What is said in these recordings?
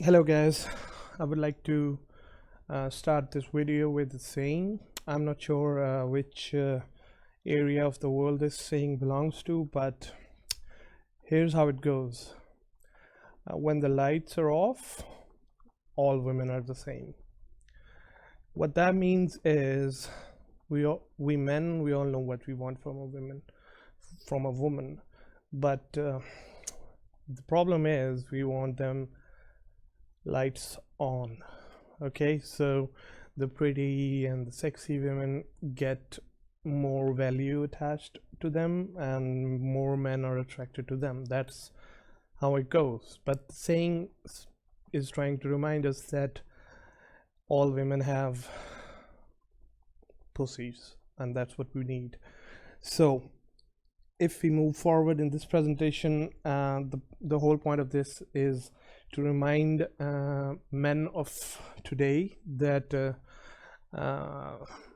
Hello guys, I would like to start this video with saying I'm not sure which area of the world this saying belongs to, but here's how it goes. When the lights are off, all women are the same. What that means is we men, we all know what we want from a woman, but the problem is we want them lights on. Okay, so the pretty and the sexy women get more value attached to them and more men are attracted to them. That's how it goes. But the saying is trying to remind us that all women have pussies and that's what we need. So if we move forward in this presentation, the whole point of this is to remind men of today that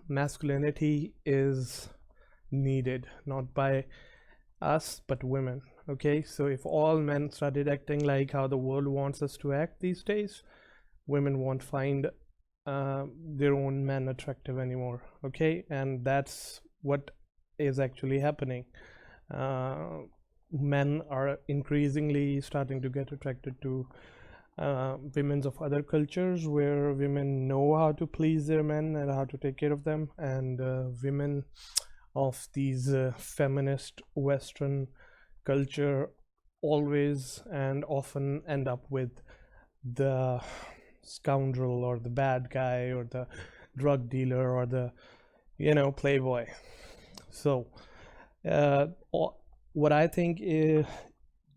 masculinity is needed not by us but women. Okay, so if all men started acting like how the world wants us to act these days, women won't find their own men attractive anymore. Okay, and that's what is actually happening. Men are increasingly starting to get attracted to women of other cultures where women know how to please their men and how to take care of them, and women of these feminist Western culture always and often end up with the scoundrel or the bad guy or the drug dealer or the playboy. So what I think is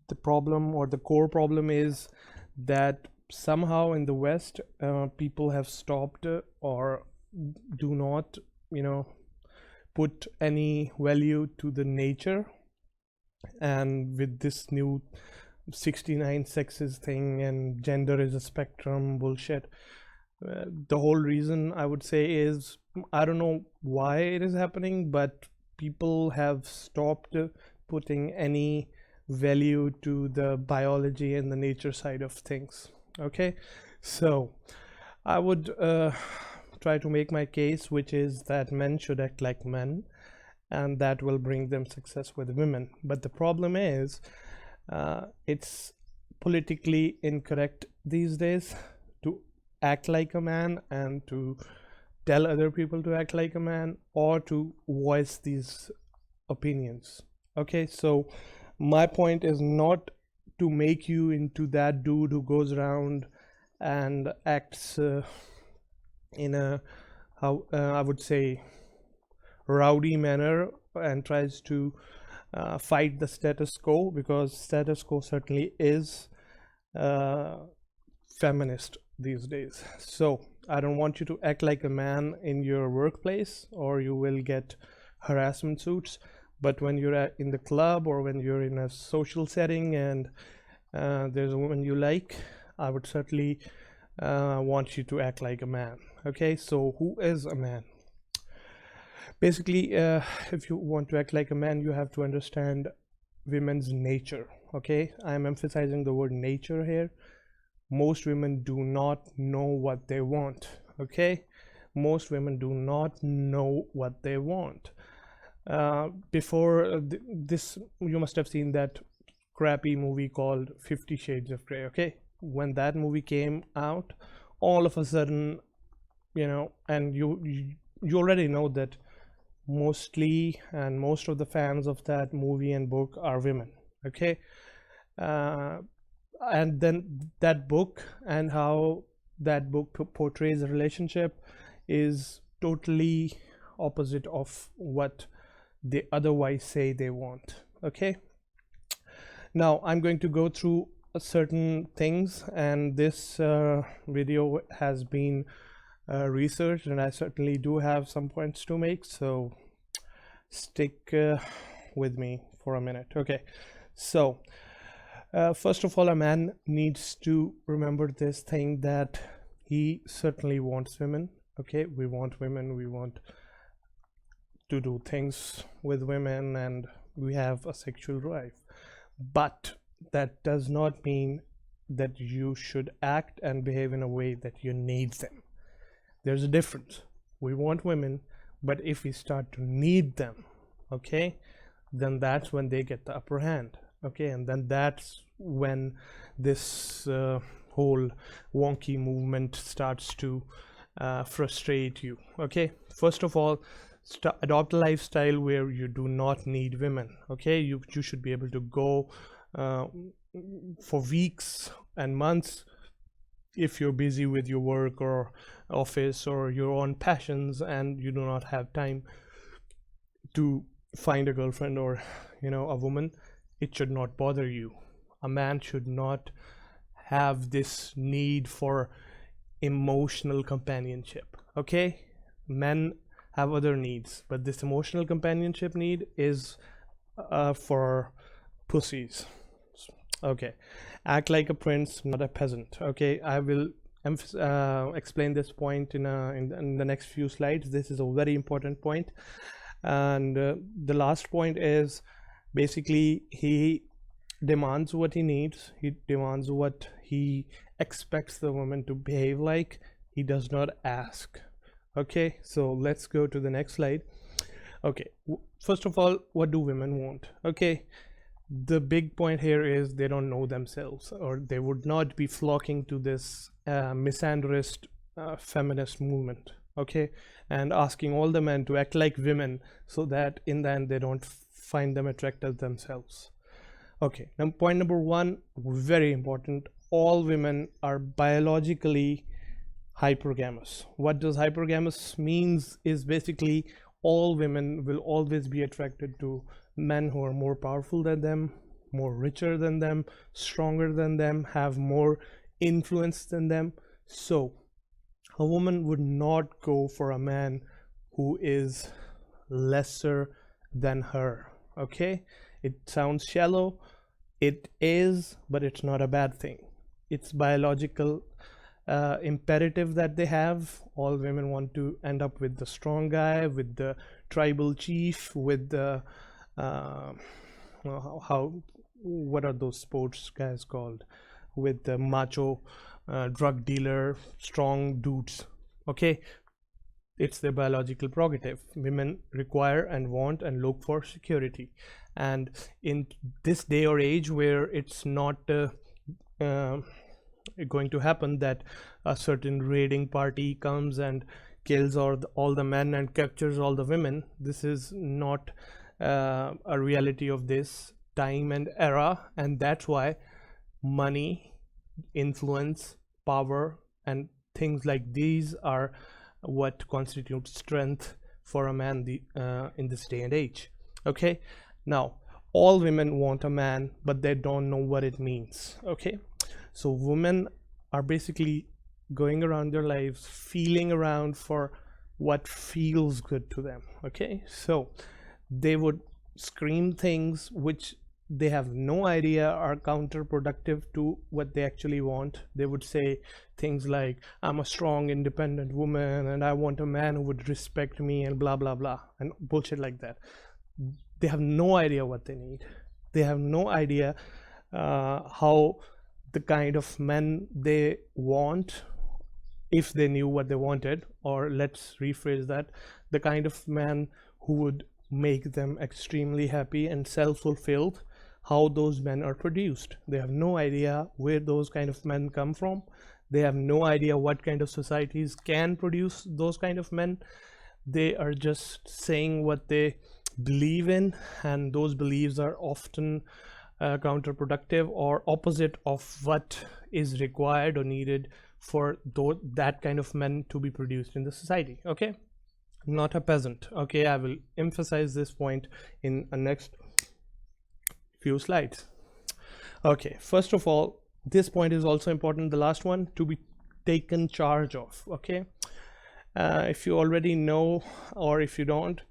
the problem, or the core problem, is that somehow in the West, people have stopped or do not, put any value to the nature. And with this new 69 sexes thing and gender is a spectrum bullshit, the whole reason I would say is, I don't know why it is happening, but people have stopped putting any value to the biology and the nature side of things. Okay, so I would try to make my case, which is that men should act like men, and that will bring them success with women. But the problem is, it's politically incorrect these days to act like a man and to tell other people to act like a man or to voice these opinions. Okay, so my point is not to make you into that dude who goes around and acts in a, how I would say, rowdy manner and tries to fight the status quo, because status quo certainly is feminist these days. So I don't want you to act like a man in your workplace or you will get harassment suits. But when you're in the club or when you're in a social setting and there's a woman you like, I would certainly want you to act like a man. Okay, so who is a man? Basically, if you want to act like a man, you have to understand women's nature. Okay, I'm emphasizing the word nature here. Most women do not know what they want. Okay, most women do not know what they want. Before this, you must have seen that crappy movie called 50 Shades of Grey. Okay, when that movie came out, all of a sudden, and you already know that mostly and most of the fans of that movie and book are women. Okay, and then that book and how that book portrays a relationship is totally opposite of what they otherwise say they want. Okay, now I'm going to go through certain things, and this video has been researched and I certainly do have some points to make, so stick with me for a minute. Okay, so first of all, a man needs to remember this thing that he certainly wants women. Okay, we want women, we want to do things with women, and we have a sexual drive, but that does not mean that you should act and behave in a way that you need them. There's a difference. We want women, but if we start to need them, okay, then that's when they get the upper hand, okay, and then that's when this whole wonky movement starts to frustrate you. Okay, first of all, adopt a lifestyle where you do not need women. Okay, you should be able to go for weeks and months if you're busy with your work or office or your own passions and you do not have time to find a girlfriend or a woman. It should not bother you. A man should not have this need for emotional companionship. Okay, men have other needs, but this emotional companionship need is for pussies. Okay, act like a prince, not a peasant. Okay, I will explain this point in the next few slides. This is a very important point. And the last point is basically he demands what he needs, he demands what he expects the woman to behave like. He does not ask. Okay, so let's go to the next slide. Okay, first of all, what do women want? Okay, the big point here is they don't know themselves, or they would not be flocking to this misandrist feminist movement, okay, and asking all the men to act like women so that in the end they don't find them attractive themselves. Okay, now point number one, very important, all women are biologically hypergamous. What does hypergamous means is basically all women will always be attracted to men who are more powerful than them, more richer than them, stronger than them, have more influence than them. So a woman would not go for a man who is lesser than her. Okay, it sounds shallow, it is, but it's not a bad thing. It's biological imperative that they have. All women want to end up with the strong guy, with the tribal chief, with the what are those sports guys called, with the macho drug dealer, strong dudes. Okay, it's their biological prerogative. Women require and want and look for security, and in this day or age where it's not going to happen that a certain raiding party comes and kills all the men and captures all the women, this is not a reality of this time and era, and that's why money, influence, power, and things like these are what constitutes strength for a man in this day and age. Okay, now all women want a man, but they don't know what it means. Okay, so women are basically going around their lives feeling around for what feels good to them. Okay, so they would scream things which they have no idea are counterproductive to what they actually want. They would say things like, I'm a strong independent woman and I want a man who would respect me and blah blah blah, and bullshit like that. They have no idea what they need. They have no idea how the kind of men they want, if they knew what they wanted, or let's rephrase that, the kind of man who would make them extremely happy and self-fulfilled, how those men are produced. They have no idea where those kind of men come from. They have no idea what kind of societies can produce those kind of men. They are just saying what they believe in, and those beliefs are often counterproductive or opposite of what is required or needed for that kind of men to be produced in the society. Okay, not a peasant. Okay, I will emphasize this point in the next few slides. Okay, first of all, this point is also important, the last one, to be taken charge of. Okay, if you already know, or if you don't,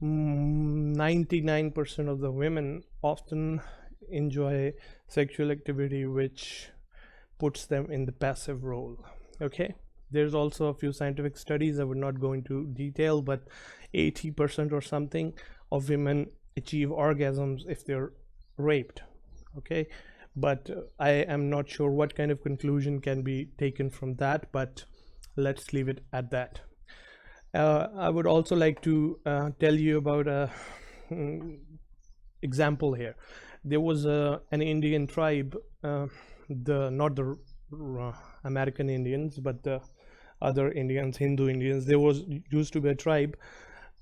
99% of the women often enjoy sexual activity which puts them in the passive role. Okay, there's also a few scientific studies, I would not go into detail, but 80% or something of women achieve orgasms if they're raped. Okay, but I am not sure what kind of conclusion can be taken from that, but let's leave it at that. I would also like to tell you about a example here. There was an Indian tribe, the not the American Indians, but the other Indians, Hindu Indians. There was used to be a tribe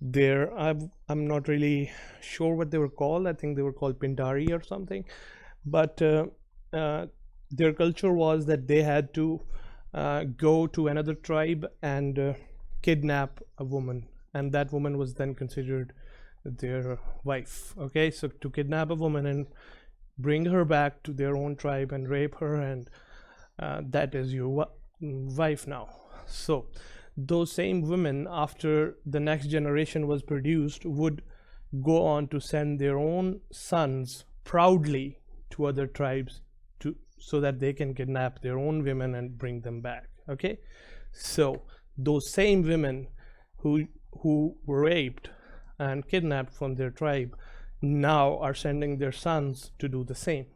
there. I'm not really sure what they were called. I think they were called Pindari or something. But their culture was that they had to go to another tribe and kidnap a woman, and that woman was then considered their wife. Okay, so to kidnap a woman and bring her back to their own tribe and rape her, and that is your wife now. So those same women, after the next generation was produced, would go on to send their own sons proudly to other tribes to so that they can kidnap their own women and bring them back. Okay, so those same women who were raped and kidnapped from their tribe now are sending their sons to do the same.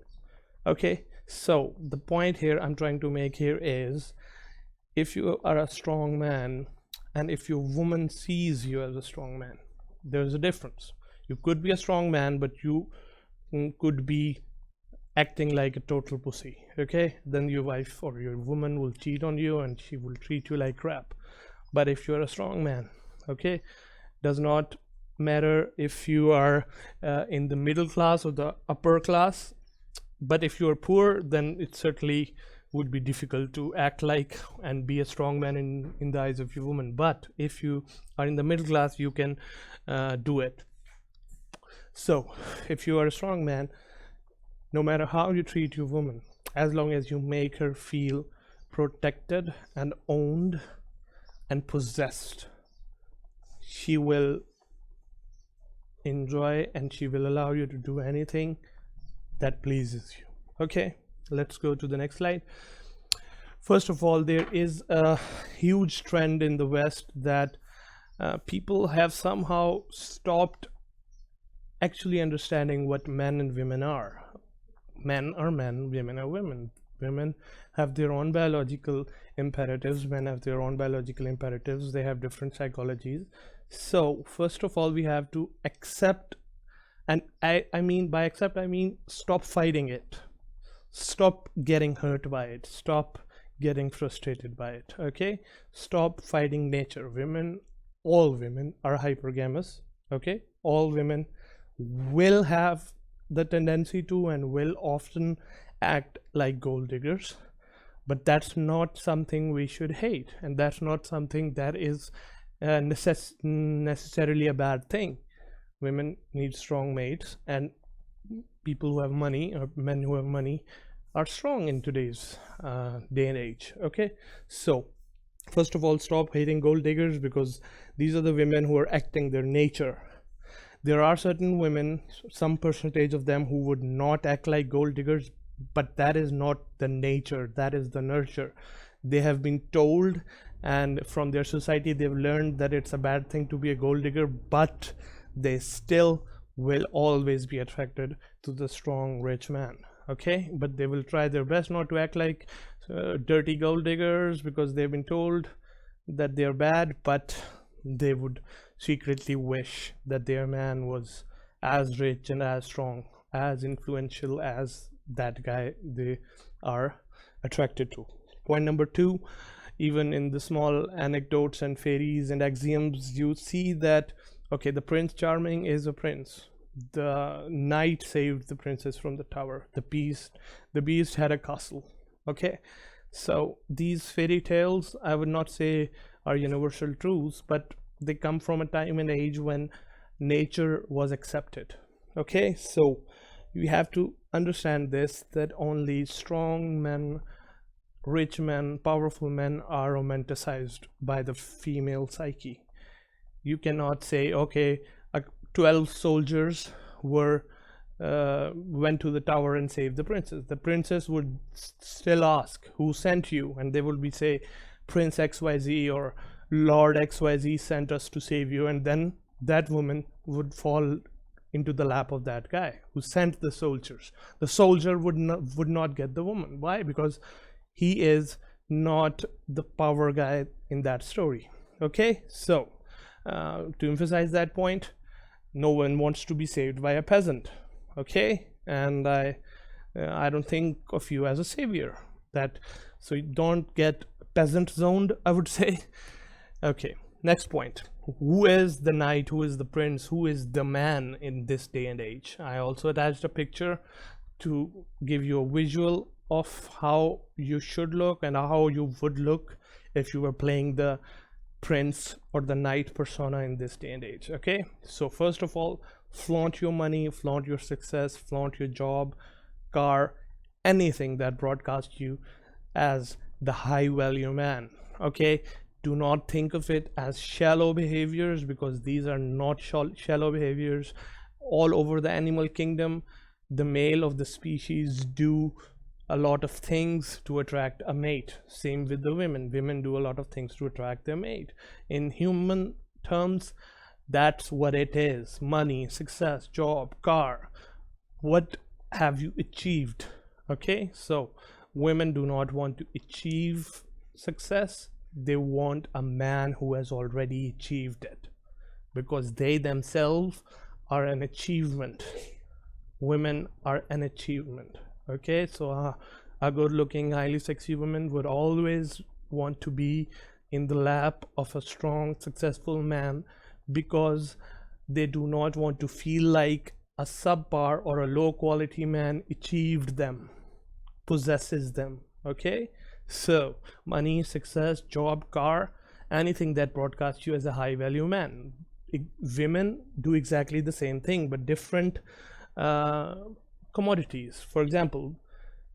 Okay, so the point here I'm trying to make here is, if you are a strong man and if your woman sees you as a strong man, there's a difference. You could be a strong man, but you could be acting like a total pussy. Okay, then your wife or your woman will cheat on you and she will treat you like crap. But if you're a strong man, okay, does not matter if you are in the middle class or the upper class, but if you are poor, then it certainly would be difficult to act like and be a strong man in the eyes of your woman. But if you are in the middle class, you can do it. So if you are a strong man, no matter how you treat your woman, as long as you make her feel protected and owned and possessed, she will enjoy and she will allow you to do anything that pleases you. Okay, let's go to the next slide. First of all, there is a huge trend in the West that people have somehow stopped actually understanding what men and women are. Men are men, women are women. Women have their own biological imperatives, men have their own biological imperatives, they have different psychologies. So first of all, we have to accept, and I mean by accept, I mean stop fighting it, stop getting hurt by it, stop getting frustrated by it. Okay, stop fighting nature. Women, all women are hypergamous. Okay, all women will have the tendency to and will often act like gold diggers, but that's not something we should hate, and that's not something that is necessarily a bad thing. Women need strong mates, and people who have money, or men who have money, are strong in today's day and age. Okay, so first of all, stop hating gold diggers, because these are the women who are acting their nature. There are certain women, some percentage of them, who would not act like gold diggers, but that is not the nature, that is the nurture. They have been told, and from their society they've learned that it's a bad thing to be a gold digger, but they still will always be attracted to the strong rich man. Okay, but they will try their best not to act like dirty gold diggers, because they've been told that they're bad, but they would secretly wish that their man was as rich and as strong, as influential as that guy they are attracted to. Point number two, even in the small anecdotes and fairies and axioms, you see that, okay, the Prince Charming is a prince, the knight saved the princess from the tower, the beast had a castle. Okay, so these fairy tales, I would not say are universal truths, but they come from a time and age when nature was accepted. Okay, so you have to understand this, that only strong men, rich men, powerful men are romanticized by the female psyche. You cannot say, okay, 12 soldiers went to the tower and saved the princess. The princess would still ask, who sent you? And they would be say, Prince XYZ or Lord XYZ sent us to save you. And then that woman would fall into the lap of that guy who sent the soldiers. The soldier would not get the woman. Why? Because he is not the power guy in that story. Okay, so to emphasize that point, no one wants to be saved by a peasant. Okay, and I don't think of you as a savior. That, so you don't get peasant zoned, I would say. Okay, next point. Who is the knight? Who is the prince? Who is the man in this day and age? I also attached a picture to give you a visual of how you should look and how you would look if you were playing the prince or the knight persona in this day and age. Okay, so first of all, flaunt your money, flaunt your success, flaunt your job, car, anything that broadcasts you as the high value man. Okay, do not think of it as shallow behaviors, because these are not shallow behaviors. All over the animal kingdom, the male of the species do a lot of things to attract a mate. Same with the women. Women do a lot of things to attract their mate. In human terms, that's what it is. Money, success, job, car. What have you achieved? Okay, so women do not want to achieve success. They want a man who has already achieved it, because they themselves are an achievement. Women are an achievement. Okay, so a good looking, highly sexy woman would always want to be in the lap of a strong, successful man, because they do not want to feel like a subpar or a low quality man achieved them, possesses them. Okay, so money, success, job, car, anything that broadcasts you as a high value man. Women do exactly the same thing, but different commodities. For example,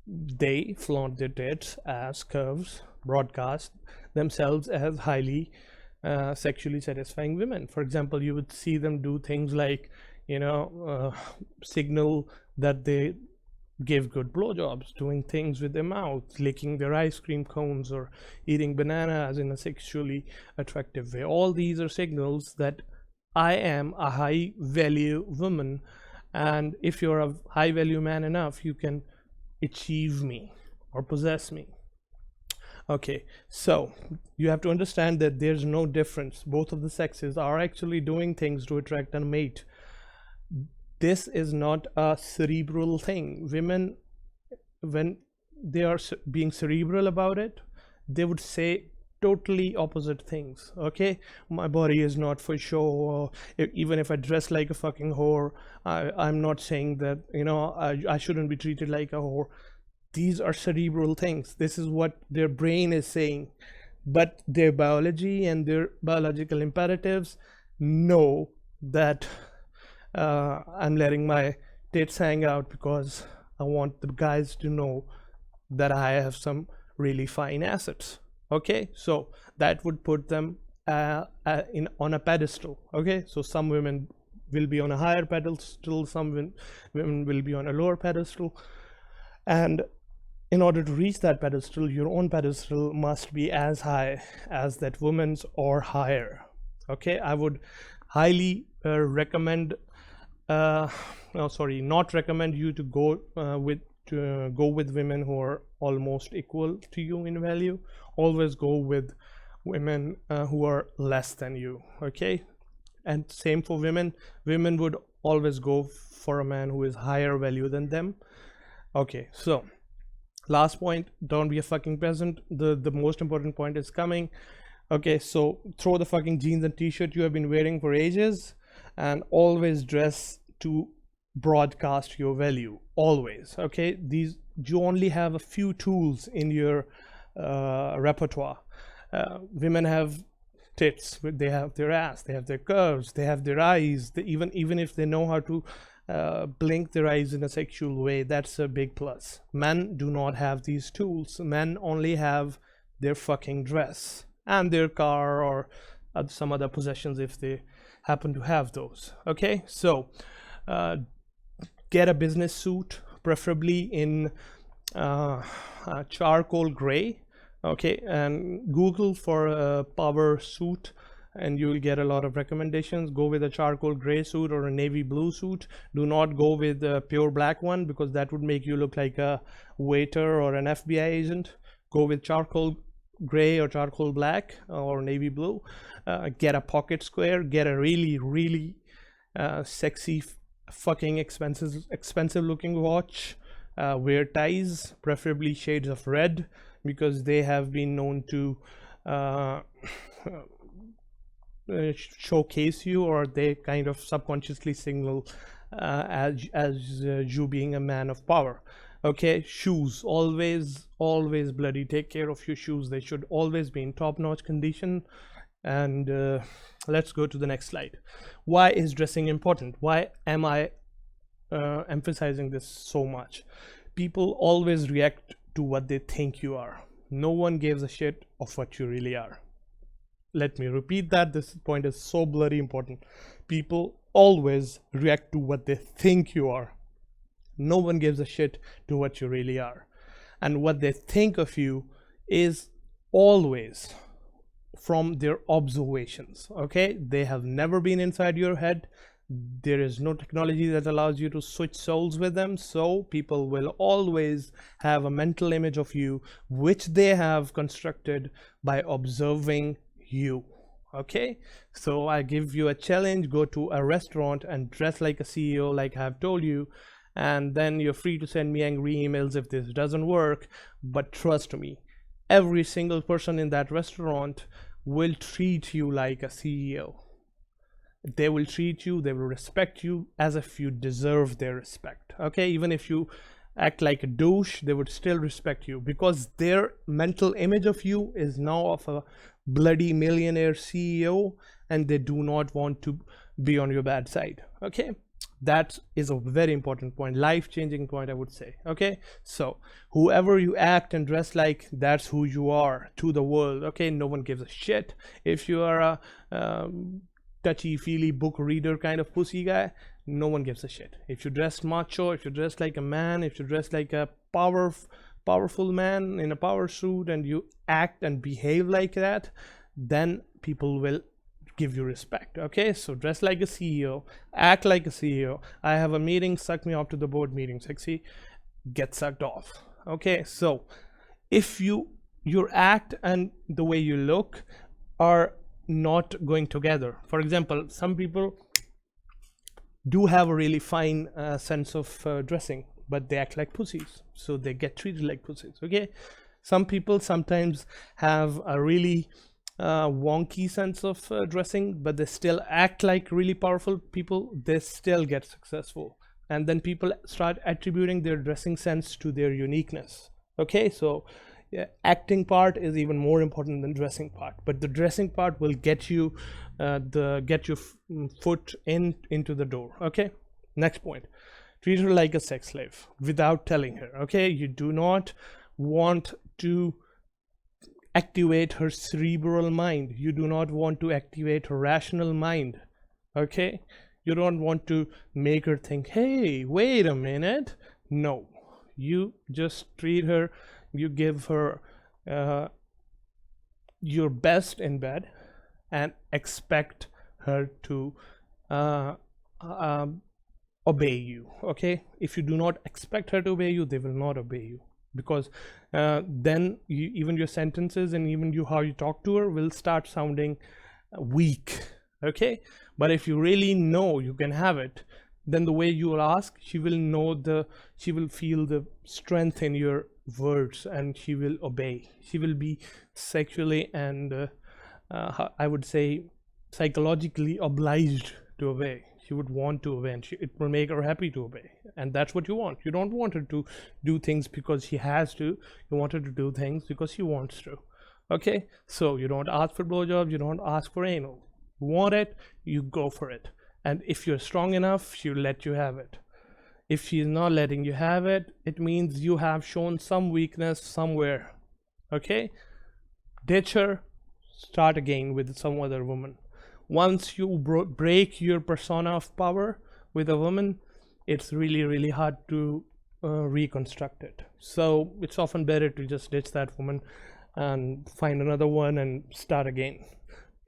they flaunt their tits as curves, broadcast themselves as highly sexually satisfying women. For example, you would see them do things like, signal that they give good blowjobs, doing things with their mouth, licking their ice cream cones, or eating bananas in a sexually attractive way. All these are signals that I am a high value woman, and if you're a high value man enough, you can achieve me or possess me. Okay, so you have to understand that there's no difference. Both of the sexes are actually doing things to attract a mate. This is not a cerebral thing. Women, when they are being cerebral about it, they would say totally opposite things. Okay, my body is not for show. Even if I dress like a fucking whore, I'm not saying that I shouldn't be treated like a whore. These are cerebral things. This is what their brain is saying, but their biology and their biological imperatives know that I'm letting my tits hang out because I want the guys to know that I have some really fine assets. Okay, so that would put them on a pedestal. Okay, so some women will be on a higher pedestal, some women will be on a lower pedestal, and in order to reach that pedestal, your own pedestal must be as high as that woman's or higher. Okay, I would highly recommend not recommend you to go with women who are almost equal to you in value. Always go with women who are less than you. Okay, and same for women. Women would always go for a man who is higher value than them. Okay, so last point, don't be a fucking peasant. The most important point is coming. Okay, so throw the fucking jeans and t-shirt you have been wearing for ages, and always dress to broadcast your value. Always. Okay, you only have a few tools in your repertoire. Women have tits, they have their ass, they have their curves, they have their eyes. Even if they know how to blink their eyes in a sexual way, that's a big plus. Men do not have these tools. Men only have their fucking dress and their car, or some other possessions if they happen to have those. Okay, so get a business suit, preferably in charcoal gray. Okay, and Google for a power suit and you will get a lot of recommendations. Go with a charcoal gray suit or a navy blue suit. Do not go with a pure black one, because that would make you look like a waiter or an FBI agent. Go with charcoal gray or charcoal black or navy blue. Get a pocket square. Get a really sexy fucking expensive looking watch. Wear ties, preferably shades of red, because they have been known to showcase you, or they kind of subconsciously signal as you being a man of power. Okay, shoes, always bloody take care of your shoes. They should always be in top-notch condition. And let's go to the next slide. Why is dressing important? Why am I emphasizing this so much? People always react to what they think you are. No one gives a shit of what you really are. Let me repeat that. This point is so bloody important. People always react to what they think you are. No one gives a shit to what you really are. And what they think of you is always from their observations. Okay, they have never been inside your head. There is no technology that allows you to switch souls with them, so people will always have a mental image of you which they have constructed by observing you. Okay, so I give you a challenge. Go to a restaurant and dress like a CEO, like I've told you, and then you're free to send me angry emails if this doesn't work. But trust me, every single person in that restaurant will treat you like a CEO. They will treat you, they will respect you as if you deserve their respect. Okay, even if you act like a douche, they would still respect you, because their mental image of you is now of a bloody millionaire CEO, and they do not want to be on your bad side. Okay, that is a very important point, life-changing point, I would say. Okay, so whoever you act and dress like, that's who you are to the world. Okay, no one gives a shit if you are a touchy-feely book reader kind of pussy guy. No one gives a shit. If you dress macho, if you dress like a man, if you dress like a powerful man in a power suit, and you act and behave like that, then people will give you respect. Okay, so dress like a CEO, act like a CEO. I have a meeting, suck me off to the board meeting. Sexy, get sucked off. Okay, so if your act and the way you look are not going together. For example, some people do have a really fine sense of dressing, but they act like pussies, so they get treated like pussies. Okay, some people sometimes have a really wonky sense of dressing, but they still act like really powerful people. They still get successful, and then people start attributing their dressing sense to their uniqueness. Okay, so yeah, acting part is even more important than dressing part, but the dressing part will get you get your foot into the door. Okay, next point, treat her like a sex slave without telling her. Okay, you do not want to activate her cerebral mind, you do not want to activate her rational mind. Okay, you don't want to make her think, hey, wait a minute. No, you just treat her, you give her your best in bed and expect her to obey you. Okay, if you do not expect her to obey you, they will not obey you, because then even your sentences and even how you talk to her will start sounding weak. Okay, but if you really know you can have it, then the way you will ask, she will feel the strength in your words, and she will obey. She will be sexually and I would say psychologically obliged to obey. She would want to obey, and it will make her happy to obey, and that's what you want. You don't want her to do things because she has to. You want her to do things because she wants to. Okay, so you don't ask for blowjobs, you don't ask for anal. You want it, you go for it, and if you're strong enough, she'll let you have it. If she's not letting you have it, it means you have shown some weakness somewhere. Okay, ditch her, start again with some other woman. Once you break your persona of power with a woman, it's really hard to reconstruct it. So it's often better to just ditch that woman and find another one and start again.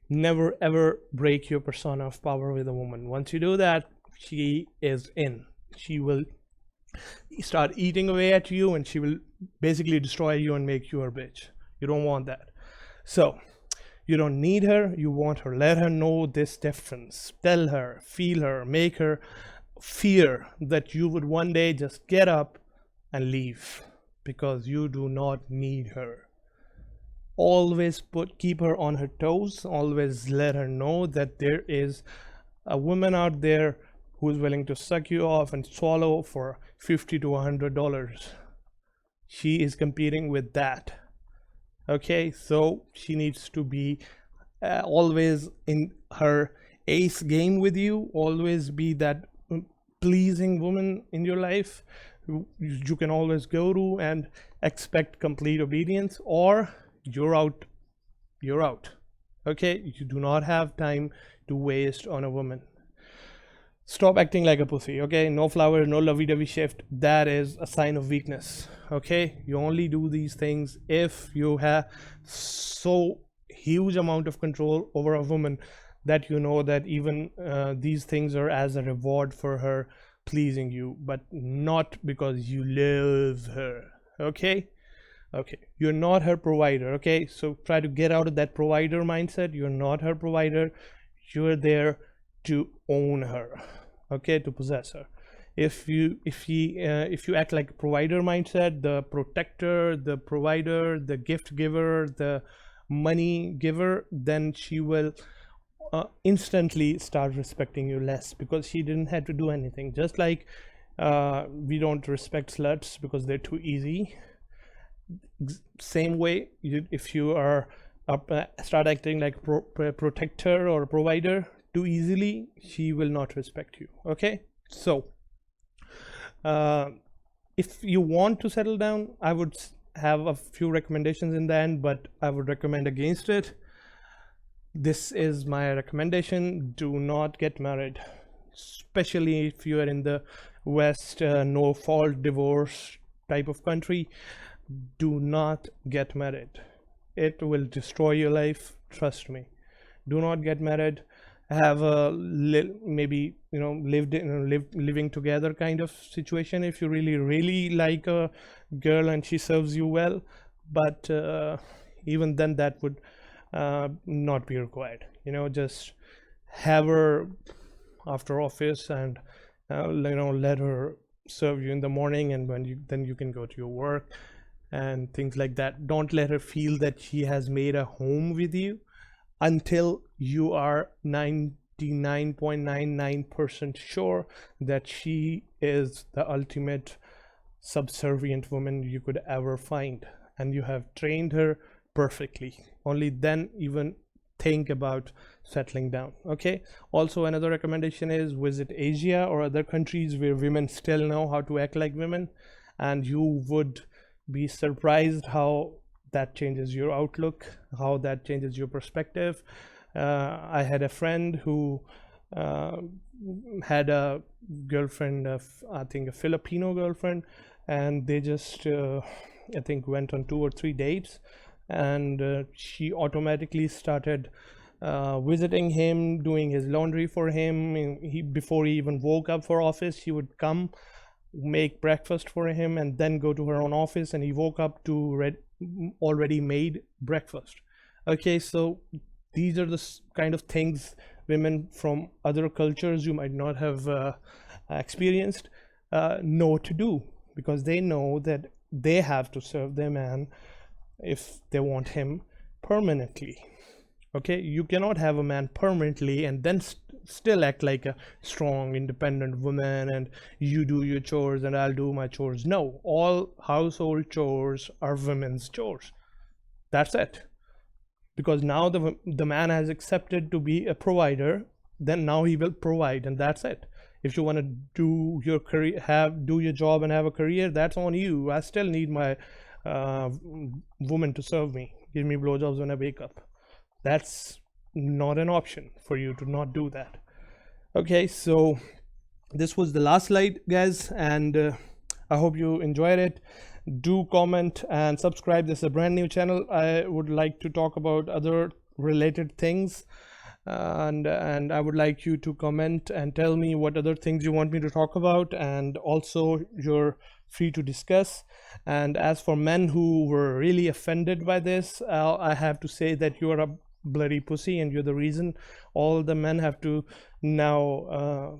Never ever break your persona of power with a woman. Once you do that, she is in. She will start eating away at you, and she will basically destroy you and make you her bitch. You don't want that. So you don't need her, you want her. Let her know this difference. Tell her, feel her, make her fear that you would one day just get up and leave, because you do not need her. Always keep her on her toes. Always let her know that there is a woman out there who's willing to suck you off and swallow for $50 to $100. She is competing with that. Okay, so she needs to be always in her ace game with you. Always be that pleasing woman in your life you can always go to and expect complete obedience, or you're out. You're out. Okay, you do not have time to waste on a woman. Stop acting like a pussy. Okay, no flowers, no lovey-dovey shift. That is a sign of weakness. Okay, you only do these things if you have so huge amount of control over a woman that you know that even these things are as a reward for her pleasing you, but not because you love her. Okay, you're not her provider. Okay, so try to get out of that provider mindset. You're not her provider. You're there to own her. Okay, to possess her. If you act like a provider mindset, the protector, the provider, the gift giver, the money giver, then she will instantly start respecting you less, because she didn't have to do anything. Just like we don't respect sluts because they're too easy. Same way, if you are start acting like a protector or a provider too easily, she will not respect you. Okay, so if you want to settle down, I would have a few recommendations in the end, but I would recommend against it. This is my recommendation: do not get married, especially if you are in the West, no fault divorce type of country. Do not get married. It will destroy your life, trust me. Do not get married. Have a maybe living together kind of situation if you really like a girl and she serves you well, but even then that would not be required. Just have her after office and let her serve you in the morning, and then you can go to your work and things like that. Don't let her feel that she has made a home with you until you are 99.99% sure that she is the ultimate subservient woman you could ever find, and you have trained her perfectly. Only then even think about settling down. Okay, also another recommendation is visit Asia or other countries where women still know how to act like women, and you would be surprised how that changes your outlook, how that changes your perspective. I had a friend who had a girlfriend, I think a Filipino girlfriend, and they just I think went on 2 or 3 dates, and she automatically started visiting him, doing his laundry for him. Before he even woke up for office, she would come make breakfast for him and then go to her own office, and he woke up to already made breakfast. Okay, so these are the kind of things women from other cultures you might not have experienced know to do, because they know that they have to serve their man if they want him permanently. Okay, you cannot have a man permanently and then still act like a strong independent woman and you do your chores and I'll do my chores. No, all household chores are women's chores. That's it. Because now the man has accepted to be a provider, then now he will provide, and that's it. If you want to do your career, do your job and have a career, that's on you. I still need my woman to serve me, give me blowjobs when I wake up. That's not an option for you to not do that. Okay, so this was the last slide, guys, and I hope you enjoyed it. Do comment and subscribe. This is a brand new channel. I would like to talk about other related things, and I would like you to comment and tell me what other things you want me to talk about, and also you're free to discuss. And as for men who were really offended by this, I have to say that you are a bloody pussy, and you're the reason all the men have to now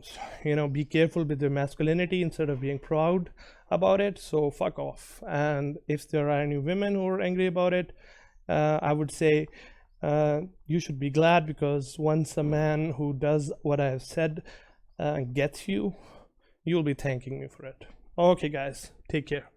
be careful with their masculinity instead of being proud about it. So fuck off. And if there are any women who are angry about it, I would say you should be glad, because once a man who does what I have said gets you, you'll be thanking me for it. Okay guys, take care.